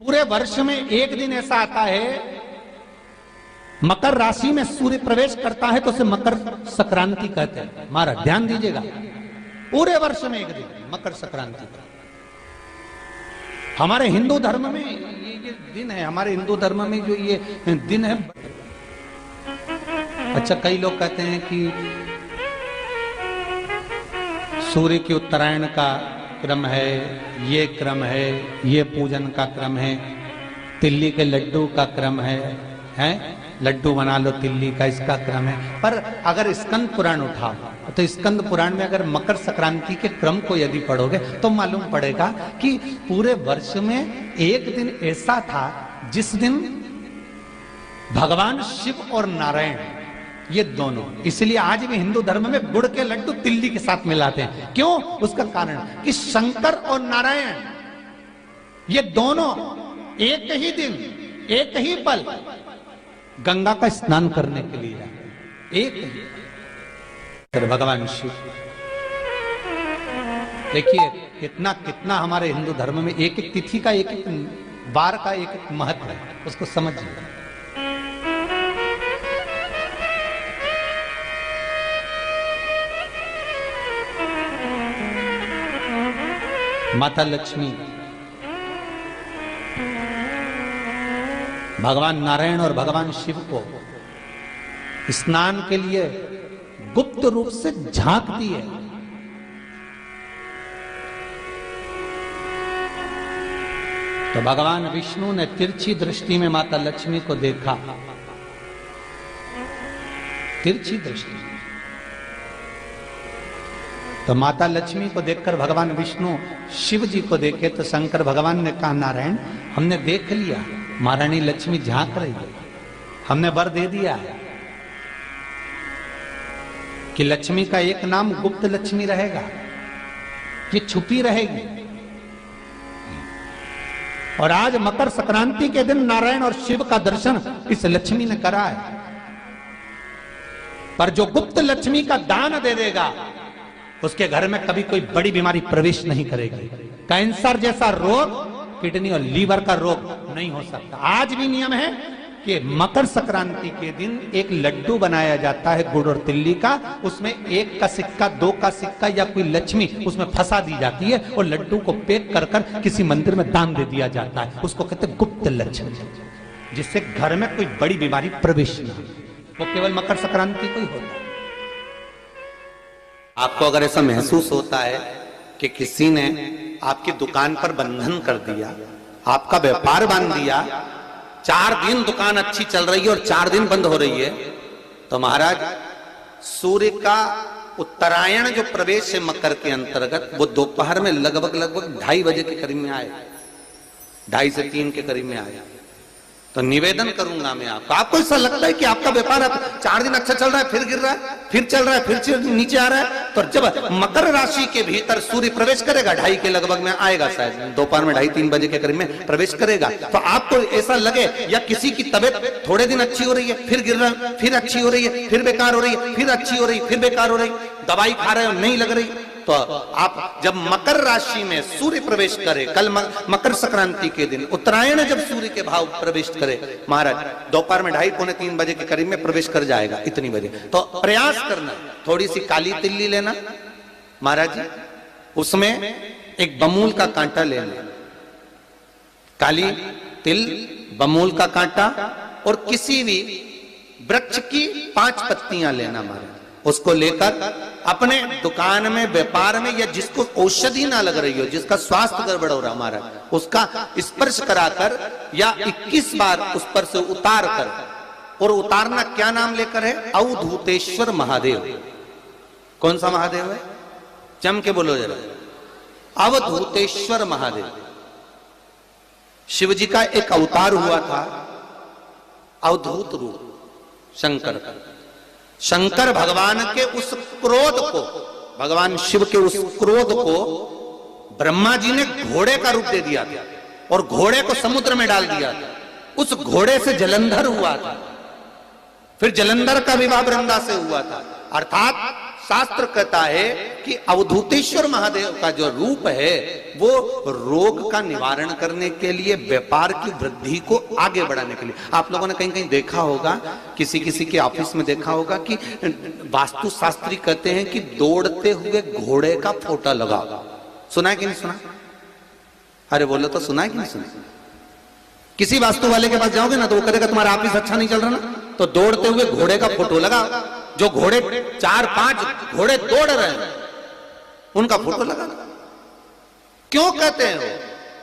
पूरे वर्ष में एक दिन ऐसा आता है, मकर राशि में सूर्य प्रवेश करता है तो उसे मकर संक्रांति कहते हैं। महाराज ध्यान दीजिएगा, पूरे वर्ष में एक दिन मकर संक्रांति का। हमारे हिंदू धर्म में ये दिन है, हमारे हिंदू धर्म में जो ये दिन है। अच्छा, कई लोग कहते हैं कि सूर्य की उत्तरायण का क्रम है, ये क्रम है, ये पूजन का क्रम है, तिल्ली के लड्डू का क्रम है, लड्डू बना लो तिल्ली का, इसका क्रम है। पर अगर स्कंद पुराण उठाओ तो स्कंद पुराण में अगर मकर संक्रांति के क्रम को यदि पढ़ोगे तो मालूम पड़ेगा कि पूरे वर्ष में एक दिन ऐसा था जिस दिन भगवान शिव और नारायण ये दोनों, इसलिए आज भी हिंदू धर्म में गुड़ के लड्डू तिल्ली के साथ मिलाते हैं। क्यों? उसका कारण कि शंकर और नारायण ये दोनों एक ही दिन एक ही पल गंगा का स्नान करने के लिए एक ही। फिर भगवान शिव, देखिए कितना कितना हमारे हिंदू धर्म में एक एक तिथि का, एक एक बार का एक एक महत्व है, उसको समझिए। माता लक्ष्मी, भगवान नारायण और भगवान शिव को स्नान के लिए गुप्त रूप से झांकती है। तो भगवान विष्णु ने तिरछी दृष्टि में माता लक्ष्मी को देखा, तिरछी दृष्टि। तो माता लक्ष्मी को देखकर भगवान विष्णु शिव जी को देखे तो शंकर भगवान ने कहा, नारायण हमने देख लिया, महारानी लक्ष्मी झांक रही है, हमने वर दे दिया है कि लक्ष्मी का एक नाम गुप्त लक्ष्मी रहेगा, ये छुपी रहेगी। और आज मकर संक्रांति के दिन नारायण और शिव का दर्शन इस लक्ष्मी ने करा है। पर जो गुप्त लक्ष्मी का दान दे देगा उसके घर में कभी कोई बड़ी बीमारी प्रवेश नहीं करेगी। कैंसर जैसा रोग, किडनी और लीवर का रोग नहीं हो सकता। आज भी नियम है कि मकर संक्रांति के दिन एक लड्डू बनाया जाता है गुड़ और तिल्ली का, उसमें 1 का सिक्का, 2 का सिक्का या कोई लक्ष्मी उसमें फंसा दी जाती है और लड्डू को पैक कर कर किसी मंदिर में दान दे दिया जाता है। उसको कहते हैं गुप्त लक्ष्मी, जिससे घर में कोई बड़ी बीमारी प्रवेश न हो। वो केवल मकर संक्रांति को ही होता है। आपको अगर ऐसा महसूस होता है कि किसी ने आपकी दुकान पर बंधन कर दिया, आपका व्यापार बांध दिया, 4 दिन दुकान अच्छी चल रही है और 4 दिन बंद हो रही है, तो महाराज सूर्य का उत्तरायण जो प्रवेश है मकर के अंतर्गत, वो दोपहर में लगभग 2:30 बजे के करीब में आए, 2:30 से 3 के करीब में आया। तो निवेदन करूंगा मैं आपको ऐसा लगता है कि आपका व्यापार 4 दिन अच्छा चल रहा है, फिर गिर रहा है, फिर चल रहा है, फिर नीचे आ रहा है, तो जब मकर राशि के भीतर सूर्य प्रवेश करेगा 2:30 के लगभग में आएगा, शायद दोपहर में 2:30-3 बजे के करीब में प्रवेश करेगा, तो आपको ऐसा लगे या किसी की तबीयत थोड़े दिन अच्छी हो रही है, फिर गिर रहा है, फिर अच्छी हो रही है, फिर बेकार हो रही है, फिर अच्छी हो रही है, फिर बेकार हो रही, दवाई खा रहे हो नहीं लग रही, तो आप जब मकर राशि में सूर्य प्रवेश करे, कल मकर संक्रांति के दिन उत्तरायण जब सूर्य के भाव प्रवेश करे, महाराज दोपहर में 2:30-3 बजे के करीब में प्रवेश कर जाएगा, इतनी बजे, तो प्रयास करना थोड़ी सी काली तिल्ली लेना महाराज जी, उसमें एक बमूल का कांटा लेना, काली तिल, बमूल का कांटा और किसी भी वृक्ष की 5 पत्तियां लेना महाराज, उसको लेकर अपने दुकान में, व्यापार में, या जिसको औषधि ना लग रही हो, जिसका स्वास्थ्य गड़बड़ हो रहा महाराज, उसका स्पर्श कराकर या 21 बार उस पर से उतार कर, और उतारना क्या नाम लेकर है? अवधूतेश्वर महादेव। कौन सा महादेव है? जम के बोलो जरा, अवधूतेश्वर महादेव। शिव जी का एक अवतार हुआ था, अवधूत रूप शंकर का। शंकर भगवान के उस क्रोध को, भगवान शिव के उस क्रोध को ब्रह्मा जी ने घोड़े का रूप दे दिया था और घोड़े को समुद्र में डाल दिया था। उस घोड़े से जलंधर हुआ था, फिर जलंधर का विवाह वृंदा से हुआ था, अर्थात शास्त्र कहता है कि अवधूतेश्वर महादेव का जो रूप है वो रोग का निवारण करने के लिए, व्यापार की वृद्धि को आगे बढ़ाने के लिए। आप लोगों ने कहीं कहीं देखा होगा, किसी किसी के ऑफिस में देखा होगा कि वास्तुशास्त्री कहते हैं कि दौड़ते हुए घोड़े का फोटो लगाओ। सुना है कि नहीं सुना? अरे बोलो तो, सुना है कि नहीं सुना? किसी वास्तु वाले के पास जाओगे ना तो वो कहेगा तुम्हारा ऑफिस अच्छा नहीं चल रहा ना, तो दौड़ते हुए घोड़े का फोटो लगाओ। जो घोड़े 4-5 घोड़े दौड़ रहे हैं उनका फोटो लगा। क्यों कहते हैं वो?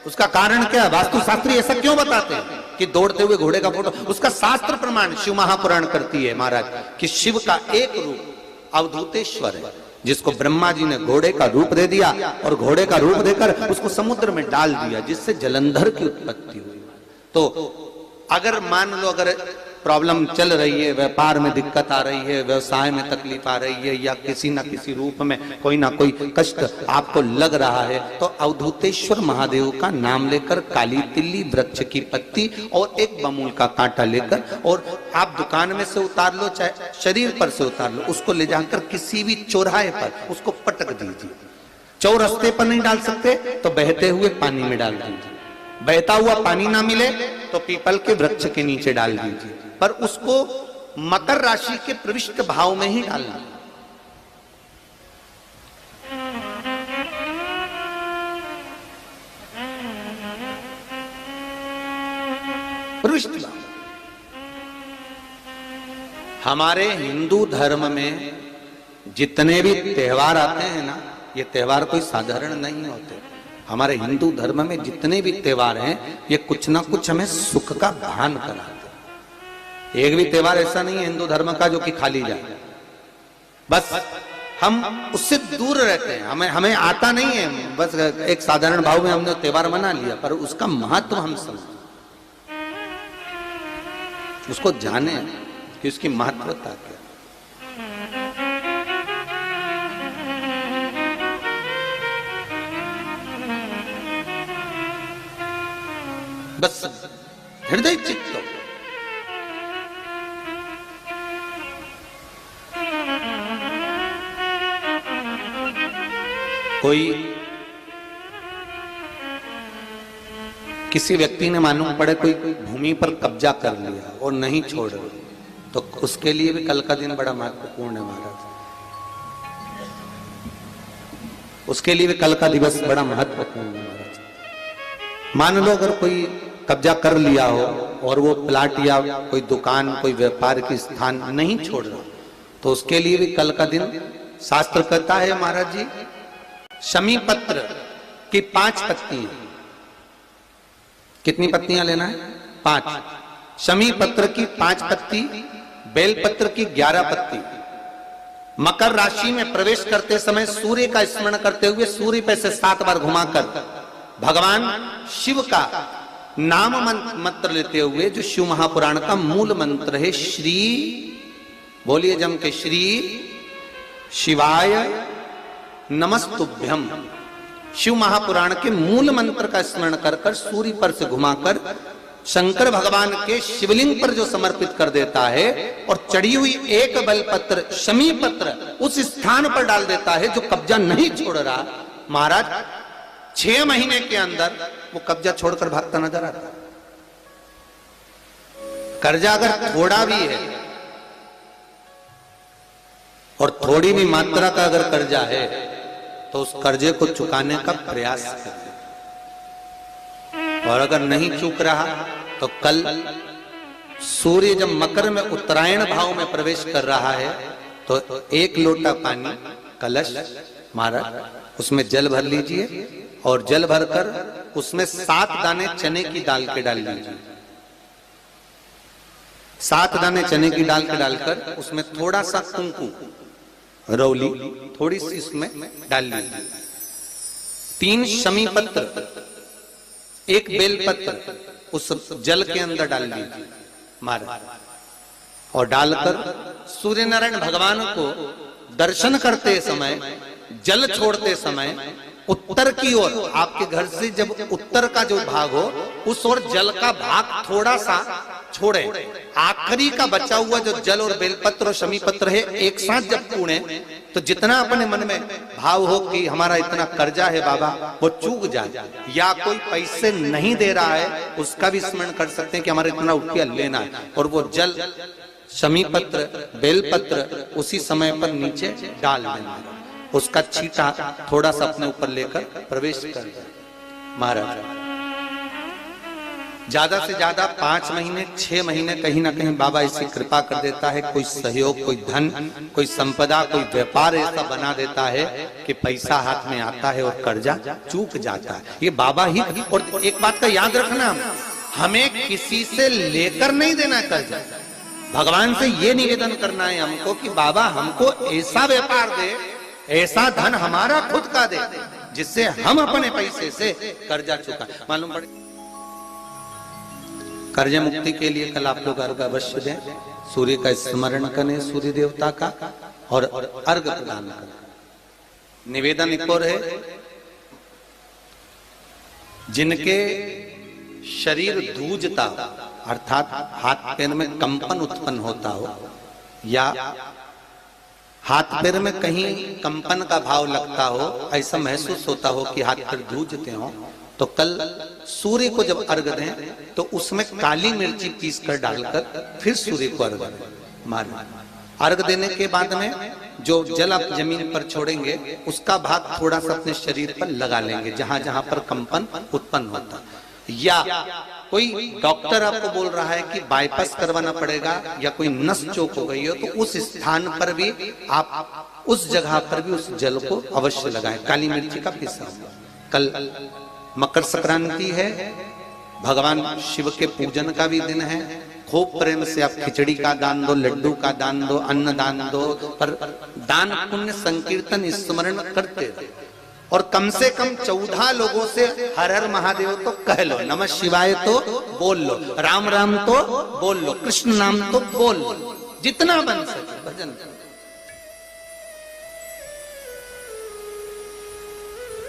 उसका कारण क्या है? वास्तुशास्त्री ऐसा क्यों बताते हैं कि दौड़ते हुए घोड़े का फोटो? उसका शास्त्र प्रमाण शिव महापुराण करती है महाराज कि शिव का एक रूप अवधूतेश्वर है, जिसको ब्रह्मा जी ने घोड़े का रूप दे दिया और घोड़े का रूप देकर उसको समुद्र में डाल दिया, जिससे जलंधर की उत्पत्ति हुई। तो अगर मान लो अगर प्रॉब्लम चल रही है, व्यापार में दिक्कत आ रही है, व्यवसाय में तकलीफ आ रही है, या किसी ना किसी रूप में कोई ना कोई कष्ट आपको लग रहा है, तो अवधूतेश्वर महादेव का नाम लेकर काली तिल्ली वृक्ष की पत्ती और एक बमूल का कांटा लेकर, और आप दुकान में से उतार लो चाहे शरीर पर से उतार लो, उसको ले जाकर किसी भी चौराहे पर उसको पटक दीजिए। चौरस्ते पर नहीं डाल सकते तो बहते हुए पानी में डाल दीजिए। बहता हुआ पानी ना मिले तो पीपल के वृक्ष के नीचे डाल दीजिए, पर उसको मकर राशि के प्रविष्ट भाव में ही डालना। प्रविष्ट भाव। हमारे हिंदू धर्म में जितने भी त्योहार आते हैं ना, ये त्योहार कोई साधारण नहीं होते। हमारे हिंदू धर्म में जितने भी त्योहार हैं ये कुछ ना कुछ हमें सुख का भान कराते। एक भी त्योहार ऐसा नहीं है हिंदू धर्म का जो कि खाली जाए। बस हम उससे दूर रहते हैं, हमें आता नहीं है। बस एक साधारण भाव में हमने त्योहार मना लिया, पर उसका महत्व हम समझें, उसको जाने कि उसकी महत्वता क्या। बस हृदय चित्त हो। कोई किसी व्यक्ति ने मालूम पड़े कोई भूमि पर कब्जा कर लिया और नहीं छोड़ रहे, तो उसके लिए भी कल का दिन बड़ा महत्वपूर्ण है महाराज। उसके लिए भी कल का दिवस बड़ा महत्वपूर्ण है महाराज। मान लो अगर कोई कब्जा कर लिया हो और वो प्लाट या कोई दुकान, कोई व्यापार की स्थान नहीं छोड़ रहा, तो उसके लिए भी कल का दिन शास्त्र कहता है महाराज जी, शमी पत्र की 5 पत्तियां। कितनी पत्तियां लेना है? 5। शमी पत्र की 5 पत्ती, बेल पत्र की 11 पत्ती। मकर राशि में प्रवेश करते समय सूर्य का स्मरण करते हुए सूर्य पे से 7 बार घुमाकर भगवान शिव का नाम मंत्र लेते हुए, जो शिव महापुराण का मूल मंत्र है, श्री, बोलिए जम के, श्री शिवाय नमस्तुभ्यम। शिव महापुराण के मूल मंत्र का स्मरण कर कर सूर्य पर से घुमाकर शंकर भगवान के शिवलिंग पर जो समर्पित कर देता है, और चढ़ी हुई एक बेलपत्र शमी पत्र उस स्थान पर डाल देता है जो कब्जा नहीं छोड़ रहा, महाराज 6 महीने के अंदर वो कब्जा छोड़कर भागता नजर आता। कर्जा अगर थोड़ा भी है और थोड़ी भी मात्रा का अगर कर्जा है तो उस कर्जे को चुकाने का प्रयास करें, और अगर नहीं चूक रहा तो कल सूर्य जब मकर में उत्तरायण भाव में प्रवेश कर रहा है तो 1 लोटा पानी कलश महाराज उसमें जल भर लीजिए, और जल भरकर उसमें 7 दाने चने की दाल के डाल लीजिए। 7 दाने चने की दाल के डालकर उसमें थोड़ा सा कुंकू, रौली थोड़ी सी इसमें डाल लीजिए। 3 शमी पत्र, 1 बेल पत्र उस जल के अंदर डाल लीजिए महाराज, और डालकर सूर्य नारायण भगवान को दर्शन करते समय, जल छोड़ते समय उत्तर की ओर, आपके घर से जब उत्तर का जो भाग हो उस ओर जल का भाग थोड़ा सा छोड़े, आखिरी का बचा हुआ जो जल और बेलपत्र और शमी पत्र है एक साथ जब पूणे तो जितना अपने मन में भाव हो कि हमारा इतना कर्जा है बाबा वो चूक जाए, या कोई पैसे नहीं दे रहा है उसका भी स्मरण कर सकते हैं कि हमारा इतना रुपया लेना है, और वो जल शमी पत्र बेलपत्र उसी समय पर नीचे डाल देना, उसका छींटा थोड़ा सा अपने ऊपर लेकर प्रवेश कर दे। महाराज ज्यादा से ज्यादा 5 महीने 6 महीने कहीं ना कहीं बाबा ऐसी कृपा कर देता है, कोई सहयोग, कोई धन, कोई संपदा, कोई व्यापार ऐसा बना देता है कि पैसा हाथ में आता है और कर्जा चूक जाता है। ये बाबा ही। और एक बात का याद रखना, हमें किसी से लेकर नहीं देना कर्जा, भगवान से ये निवेदन करना है हमको कि बाबा हमको ऐसा व्यापार दे, ऐसा धन हमारा खुद का दे जिससे हम अपने पैसे से कर्जा चुका। मालूम पड़े कर्ज मुक्ति के लिए कल आप लोग अर्घ अवश्य दें, सूर्य का स्मरण करें, सूर्य देवता का, और अर्घ प्रदान करें। निवेदन एक और है, जिनके शरीर धूजता अर्थात हाथ पैर में कंपन उत्पन्न होता हो, या हाथ पैर में कहीं कंपन का भाव लगता हो, ऐसा महसूस होता हो कि हाथ पैर धूजते हो, तो कल सूर्य को जब अर्घ दें तो उसमें काली मिर्ची पीस कर डालकर फिर सूर्य को अर्घ मारें। अर्घ देने के बाद में जो जल आप जमीन पर छोड़ेंगे उसका भाग थोड़ा सा अपने शरीर पर लगा लेंगे जहां जहां पर कंपन उत्पन्न होता। या कोई डॉक्टर आपको बोल रहा है कि बाईपास करवाना पड़ेगा या कोई नस चोक हो गई हो, तो उस स्थान पर भी आप उस जगह पर भी उस जल को अवश्य लगाएं, काली मिर्ची का पिसा हुआ। कल मकर संक्रांति है, भगवान शिव के पूजन का भी दिन है। खूब प्रेम से आप खिचड़ी का दान दो, लड्डू का दान दो, अन्न दान दो, पर दान पुण्य संकीर्तन स्मरण करते रहो, और कम से कम 14 लोगों से हर हर महादेव तो कह लो, नमः शिवाय तो बोल लो, राम राम तो बोल लो, कृष्ण नाम तो बोल लो, जितना बन सके भजन।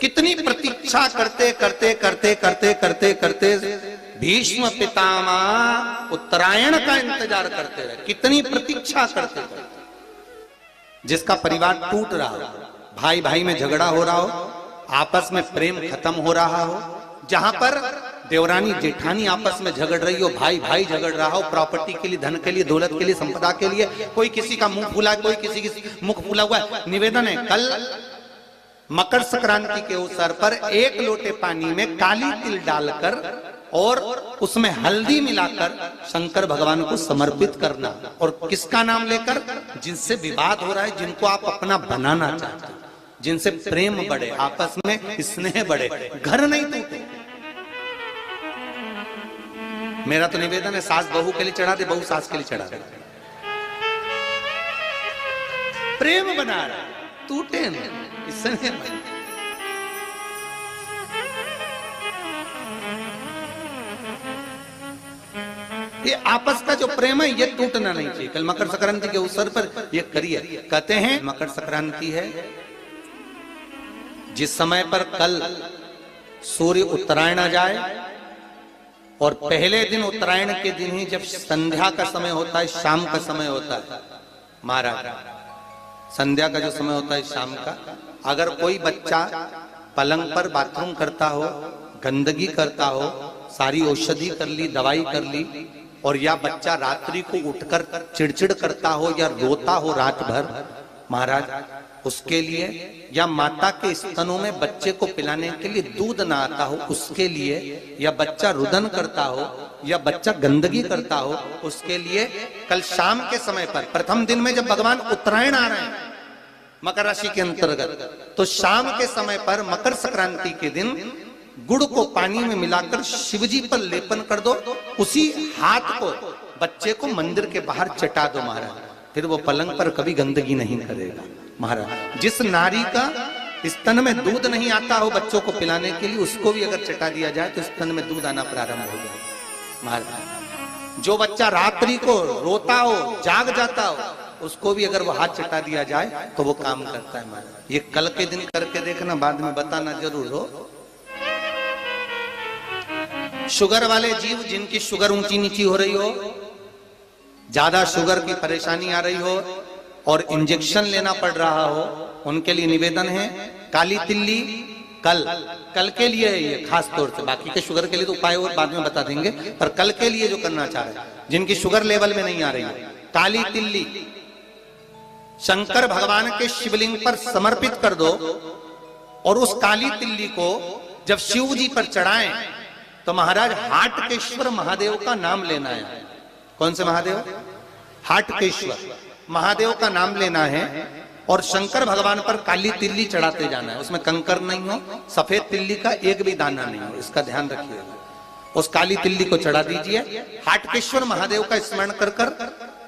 कितनी प्रतीक्षा करते करते करते करते करते करते भीष्म पितामह उत्तरायण का इंतजार करते रहे, कितनी प्रतीक्षा करते करते। जिसका परिवार टूट रहा हो, भाई भाई में झगड़ा हो रहा हो, आपस में प्रेम खत्म हो रहा हो, जहां पर देवरानी जेठानी आपस में झगड़ रही हो, भाई भाई झगड़ रहा हो, प्रॉपर्टी के लिए, धन के लिए, दौलत के लिए, संपदा के लिए, कोई किसी का मुंह फूला, कोई किसी की मुख फूला हुआ है। निवेदन है, कल मकर संक्रांति के अवसर पर 1 लोटे पानी में काली तिल डालकर और उसमें हल्दी मिलाकर शंकर भगवान को समर्पित करना, और किसका नाम लेकर? जिनसे विवाद हो रहा है, जिनको आप अपना बनाना चाहते हैं, जिनसे प्रेम बढ़े, आपस में स्नेह बढ़े, घर नहीं टूटे। मेरा तो निवेदन है, सास बहू के लिए चढ़ा दे, बहू सास के लिए चढ़ा दे, प्रेम बना रहा, टूटे नहीं, स्नेह बढ़े। ये आपस का जो प्रेम है ये टूटना नहीं चाहिए। कल मकर संक्रांति के अवसर पर ये करिए। कहते हैं मकर संक्रांति है, जिस समय पर कल सूर्य उत्तरायण आ जाए, और पहले दिन उत्तरायण के दिन ही जब संध्या का समय होता है, शाम का समय होता है, महाराज संध्या का जो समय होता है शाम का, अगर कोई बच्चा पलंग पर बाथरूम करता हो, गंदगी करता हो, सारी औषधि कर ली, दवाई कर ली, और या बच्चा रात्रि को उठकर चिड़चिड़ करता हो या रोता हो रात भर, महाराज उसके लिए, या माता के स्तनों में बच्चे को पिलाने के लिए दूध ना आता हो उसके लिए, या बच्चा रुदन करता हो, या बच्चा गंदगी करता हो, उसके लिए कल शाम के समय पर, प्रथम दिन में जब भगवान उत्तरायण आ रहे हैं मकर राशि के अंतर्गत, तो शाम के समय पर मकर संक्रांति के दिन गुड़ को पानी में मिलाकर शिवजी पर लेपन कर दो, उसी हाथ को बच्चे को मंदिर के बाहर चटा दो महाराज, फिर वो पलंग पर कभी गंदगी नहीं करेगा महाराज। जिस नारी का स्तन में दूध नहीं आता हो बच्चों को पिलाने के लिए, उसको भी अगर चटा दिया जाए तो स्तन में दूध आना प्रारंभ हो जाए महाराज। जो बच्चा रात्रि को रोता हो, जाग जाता हो, उसको भी अगर वो हाथ चटा दिया जाए तो वो काम करता है महाराज। ये कल के दिन करके देखना, बाद में बताना जरूर हो। शुगर वाले जीव जिनकी शुगर ऊंची नीची हो रही हो, ज्यादा शुगर की परेशानी आ रही हो और इंजेक्शन लेना पड़ रहा हो, उनके लिए निवेदन है काली तिल्ली कल के लिए है ये खास तौर से, बाकी के शुगर के लिए तो उपाय और बाद में बता देंगे, पर कल के लिए जो करना चाह रहे हैं जिनकी शुगर लेवल में नहीं आ रही है, काली तिल्ली शंकर भगवान के शिवलिंग पर समर्पित कर दो और उस काली तिल्ली को जब शिव जी पर चढ़ाएं तो महाराज हाटकेश्वर महादेव का नाम लेना है। कौन से महादेव? हाटकेश्वर महादेव का नाम लेना है और शंकर भगवान पर काली तिल्ली चढ़ाते जाना है। उसमें कंकर नहीं हो, सफेद तिल्ली का एक भी दाना नहीं हो, इसका ध्यान रखिएगा। उस काली तिल्ली को चढ़ा दीजिए। हाटकेश्वर महादेव का स्मरण कर कर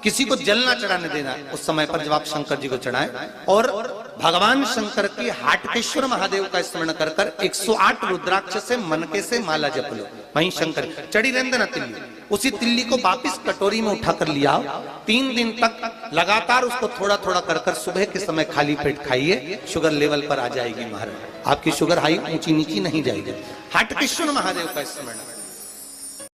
किसी को जल ना चढ़ाने देना उस समय पर जब आप शंकर जी को चढ़ाएं, और भगवान शंकर की हाटकेश्वर महादेव का स्मरण कर कर 108 रुद्राक्ष से मनके से माला जप लो। वहीं शंकर चढ़ी रहने देना तिल्ली, उसी तिल्ली को वापिस कटोरी में उठा कर लिया। 3 दिन तक लगातार उसको थोड़ा थोड़ा कर कर सुबह के समय खाली पेट खाइए, शुगर लेवल पर आ जाएगी महाराज, आपकी शुगर हाई ऊंची नीची नहीं जाएगी। हाटकेश्वर महादेव का स्मरण